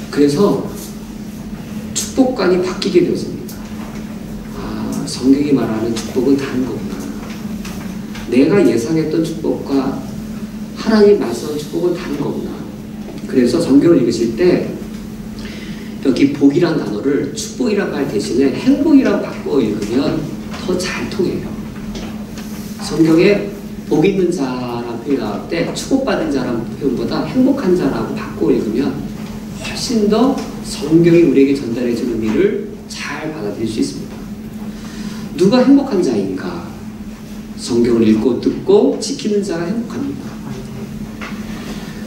그래서 축복관이 바뀌게 되었습니다. 성경이 말하는 축복은 다른 거구나. 내가 예상했던 축복과 하나님 말씀하는 축복은 다른 거구나. 그래서 성경을 읽으실 때 여기 복이란 단어를 축복이라고 할 대신에 행복이라고 바꿔 읽으면 더 잘 통해요. 성경에 복 있는 자라는 표현이 나올 때 축복받은 자라는 표현보다 행복한 자라고 바꿔 읽으면 훨씬 더 성경이 우리에게 전달해 준 의미를 잘 받아들일 수 있습니다. 누가 행복한 자인가? 성경을 읽고 듣고 지키는 자가 행복합니다.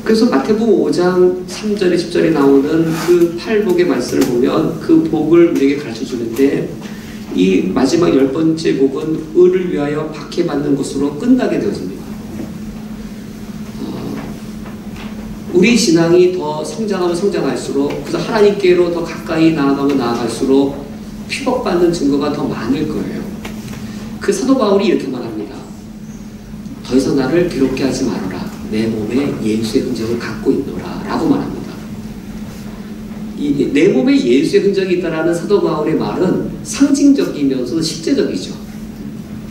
그래서 마태복음 5장 3절에 10절에 나오는 그 팔복의 말씀을 보면 그 복을 우리에게 가르쳐 주는데 이 마지막 10번째 복은 의를 위하여 박해받는 것으로 끝나게 되었습니다. 우리 신앙이 더 성장하면 성장할수록 그래서 하나님께로 더 가까이 나아가면 나아갈수록 피복받는 증거가 더 많을 거예요. 그 사도 바울이 이렇게 말합니다. 더 이상 나를 괴롭게 하지 말아라. 내 몸에 예수의 흔적을 갖고 있노라 라고 말합니다. 내 몸에 예수의 흔적이 있다라는 사도 바울의 말은 상징적이면서 실제적이죠.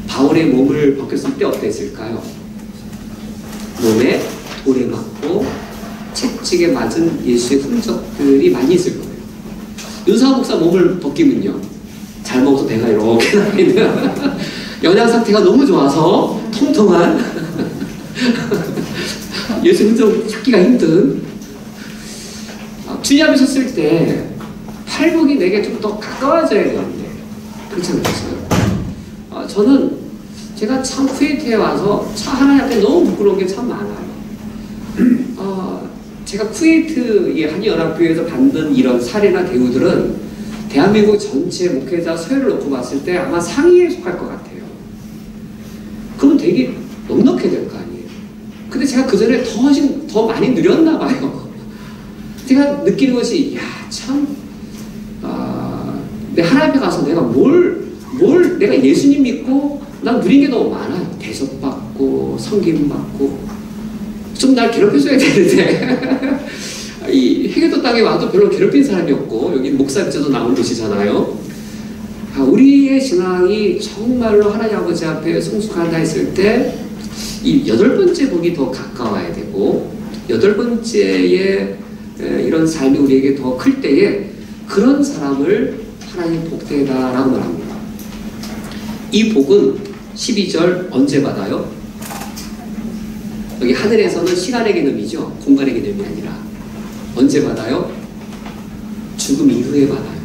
바울의 몸을 벗겼을 때 어땠을까요? 몸에 돌에 맞고 채찍에 맞은 예수의 흔적들이 많이 있을 거예요. 윤상호 목사 몸을 벗기면요, 잘 먹어서 배가 이렇게 나있는 영양 상태가 너무 좋아서 통통한 예수 흔적 찾기가 힘든 주님이 섰을 때 팔복이 내게 좀 더 가까워져야 되는데 그렇지 않겠어요? 저는 제가 참 쿠웨이트에 와서 하나님 앞에 너무 부끄러운 게 참 많아요. 제가 쿠웨이트 한인연합교회에서 받는 이런 사례나 대우들은 대한민국 전체 목회자 서열을 놓고 봤을 때 아마 상위에 속할 것 같아요. 그러면 되게 넉넉해야 될 거 아니에요. 근데 제가 그 전에 더 많이 누렸나 봐요. 제가 느끼는 것이 내 하나님 앞에 가서 내가 내가 예수님 믿고 난 누린 게 너무 많아요. 대접받고 섬김받고 좀 날 괴롭혀줘야 되는데 이 회계도 땅에 와도 별로 괴롭힌 사람이 없고 여기 목사입자도 나온 곳이잖아요. 우리의 신앙이 정말로 하나님 아버지 앞에 성숙하다 했을 때 이 8번째 복이 더 가까워야 되고 8번째의 이런 삶이 우리에게 더 클 때에 그런 사람을 하나님 복되다라고 말합니다. 이 복은 12절 언제 받아요? 여기 하늘에서는 시간의 개념이죠. 공간의 개념이 아니라 언제 받아요? 죽음 이후에 받아요.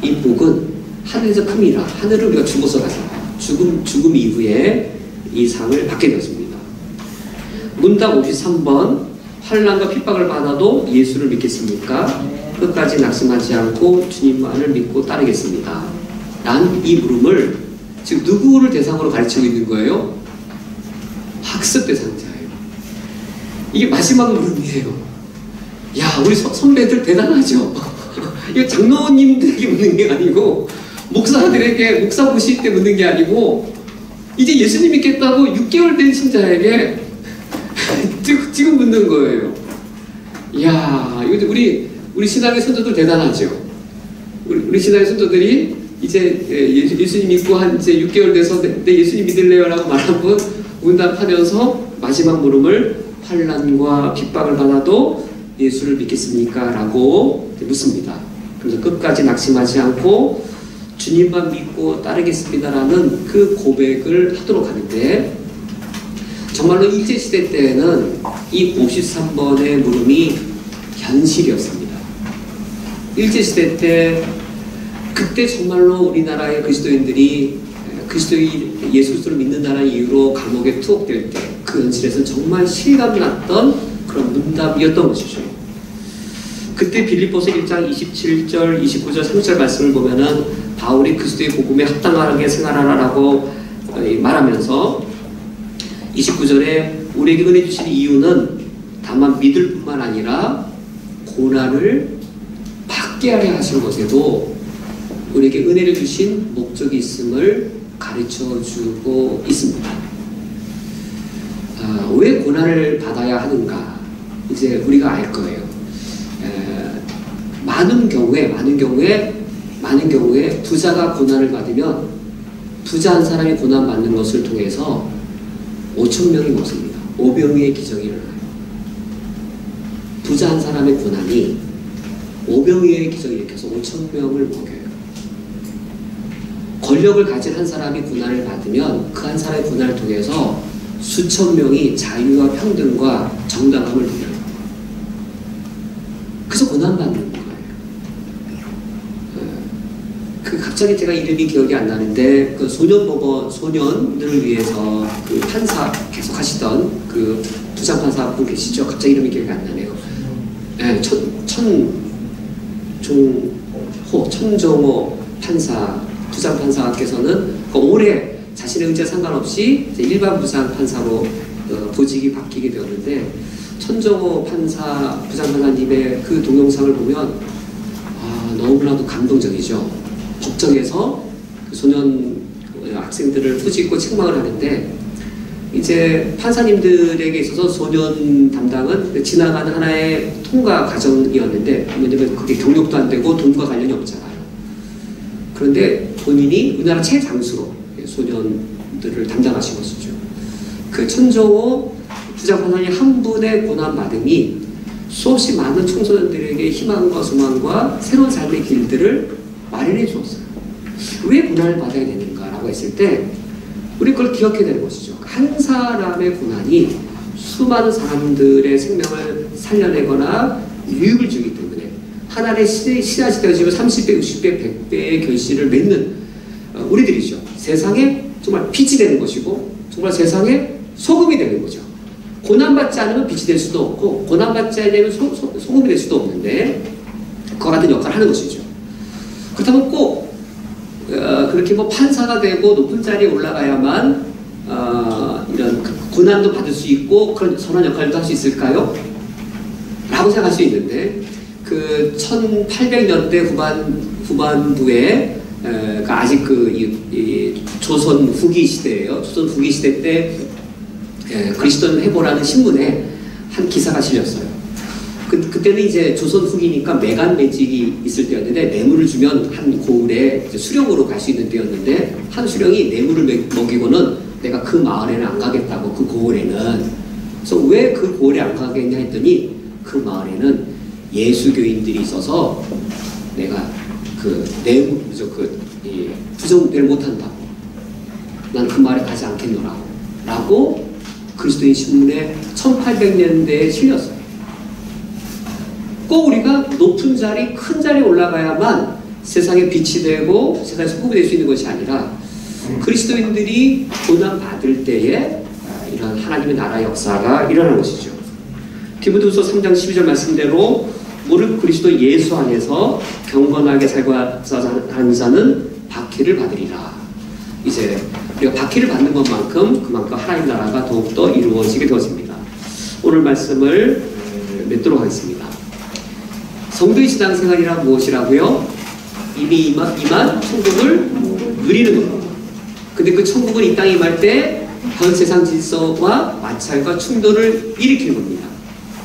이 복은 하늘에서 큽니다. 하늘을 우리가 죽어서 가잖아요. 죽음 이후에 이 상을 받게 되었습니다. 문답 53번 환난과 핍박을 받아도 예수를 믿겠습니까? 끝까지 낙심하지 않고 주님만을 믿고 따르겠습니다. 난 이 물음을 지금 누구를 대상으로 가르치고 있는 거예요? 학습 대상자예요. 이게 마지막 물음이에요. 야, 우리 선배들 대단하죠? 이거 장로님들에게 묻는 게 아니고 목사들에게 목사 보실 때 묻는 게 아니고 이제 예수님 믿겠다고 6개월 된 신자에게 지금 묻는 거예요. 이야, 이거 우리 신앙의 선조들 대단하죠. 우리 신앙의 선조들이 이제 예수님 믿고 한 이제 6개월 돼서 내 예수님 믿을래요라고 말하고 응답하면서 마지막 물음을 환난과 핍박을 받아도 예수를 믿겠습니까? 라고 묻습니다. 그래서 끝까지 낙심하지 않고 주님만 믿고 따르겠습니다라는 그 고백을 하도록 하는데 정말로 일제시대 때에는 이 53번의 물음이 현실이었습니다. 일제시대 때 그때 정말로 우리나라의 그리스도인들이 예수 그리스도를 믿는다는 이유로 감옥에 투옥될 때 그 현실에서는 정말 실감났던 그런 문답이었던 것이죠. 그때 빌립보서 1장 27절, 29절, 30절 말씀을 보면은 바울이 그리스도의 복음에 합당하게 생활하라라고 말하면서 29절에 우리에게 은혜 주신 이유는 다만 믿을 뿐만 아니라 고난을 받게 하려 하신 것에도 우리에게 은혜를 주신 목적이 있음을 가르쳐 주고 있습니다. 왜 고난을 받아야 하는가? 이제 우리가 알 거예요. 많은 경우에 부자가 고난을 받으면 부자 한 사람이 고난 받는 것을 통해서 5,000명이 먹습니다. 5병의 기적이 일어나요. 부자 한 사람의 고난이 5병의 기적을 일으켜서 5,000명을 먹여요. 권력을 가진 한 사람이 고난을 받으면 그 한 사람의 고난을 통해서 수천 명이 자유와 평등과 정당함을 누려요. 그래서 고난받는 거예요. 갑자기 제가 이름이 기억이 안 나는데 그 소년들을 위해서 그 판사 계속 하시던 그 부장판사 분 계시죠? 갑자기 이름이 기억이 안 나네요. 네, 천정호 판사, 부장판사께서는 올해 자신의 의지와 상관없이 일반 부장판사로 보직이 바뀌게 되었는데, 천정호 판사, 부장판사님의 그 동영상을 보면 너무나도 감동적이죠. 법정에서 그 소년 학생들을 꾸짖고 책망을 하는데, 이제 판사님들에게 있어서 소년 담당은 지나가는 하나의 통과 과정이었는데, 왜냐면 그게 경력도 안 되고 돈과 관련이 없잖아요. 그런데 본인이 우리나라 최장수로 소년들을 담당하신 것이죠. 그 천정호 부장판사님 한 분의 고난받음이 수없이 많은 청소년들에게 희망과 소망과 새로운 삶의 길들을 마련해 주었어요. 왜 고난을 받아야 되는가라고 했을 때 우리 그걸 기억해야 되는 것이죠. 한 사람의 고난이 수많은 사람들의 생명을 살려내거나 유익을 주기 때문에 하나님의 씨앗이 되어지고 30배, 60배, 100배의 결실을 맺는 우리들이죠. 세상에 정말 빛이 되는 것이고 정말 세상에 소금이 되는 거죠. 고난받지 않으면 빛이 될 수도 없고 고난받지 않으면 소금이 될 수도 없는데 그와 같은 역할을 하는 것이죠. 그렇다면 꼭 그렇게 뭐 판사가 되고 높은 자리에 올라가야만 이런 고난도 받을 수 있고 그런 선한 역할도 할 수 있을까요? 라고 생각할 수 있는데, 그 1800년대 후반부에 아직 조선 후기 시대예요. 조선 후기 시대 때 그리스도는 해보라는 신문에 한 기사가 실렸어요. 그때는 이제 조선 후기니까 매간 매직이 있을 때였는데, 뇌물을 주면 한 고을에 수령으로 갈 수 있는 때였는데, 한 수령이 뇌물을 먹이고는 내가 그 마을에는 안 가겠다고, 그 고을에는. 그래서 왜 그 고을에 안 가겠냐 했더니 그 마을에는 예수교인들이 있어서 내가 부정배를 못한다고, 난 그 마을에 가지 않겠노라고 라고 그리스도인 신문에 1800년대에 실렸어요. 꼭 우리가 높은 자리, 큰 자리에 올라가야만 세상에 빛이 되고 세상에 소금이 될 수 있는 것이 아니라, 그리스도인들이 고난 받을 때에 이런 하나님의 나라 역사가 일어나는 것이죠. 디모데후서 3장 12절 말씀대로 무릇 그리스도 예수 안에서 경건하게 살고자 하는 자는 박해를 받으리라. 이제 우리가 박해를 받는 그만큼 하나님의 나라가 더욱더 이루어지게 되었습니다. 오늘 말씀을 맺도록 하겠습니다. 성도의 신앙생활이란 무엇이라고요? 이미 임한 천국을 누리는 겁니다. 근데 그 천국은 이 땅에 임할 때 현 세상 질서와 마찰과 충돌을 일으키는 겁니다.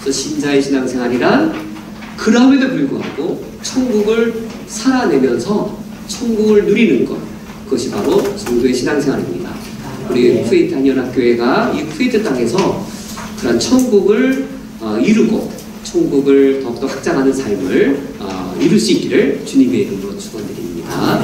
그래서 신자의 신앙생활이란 그럼에도 불구하고 천국을 살아내면서 천국을 누리는 것, 그것이 바로 성도의 신앙생활입니다. 우리 쿠웨이트 한연합교회가 이 쿠웨이트 땅에서 그런 천국을 이루고 천국을 더욱더 확장하는 삶을 이룰 수 있기를 주님의 이름으로 축원드립니다.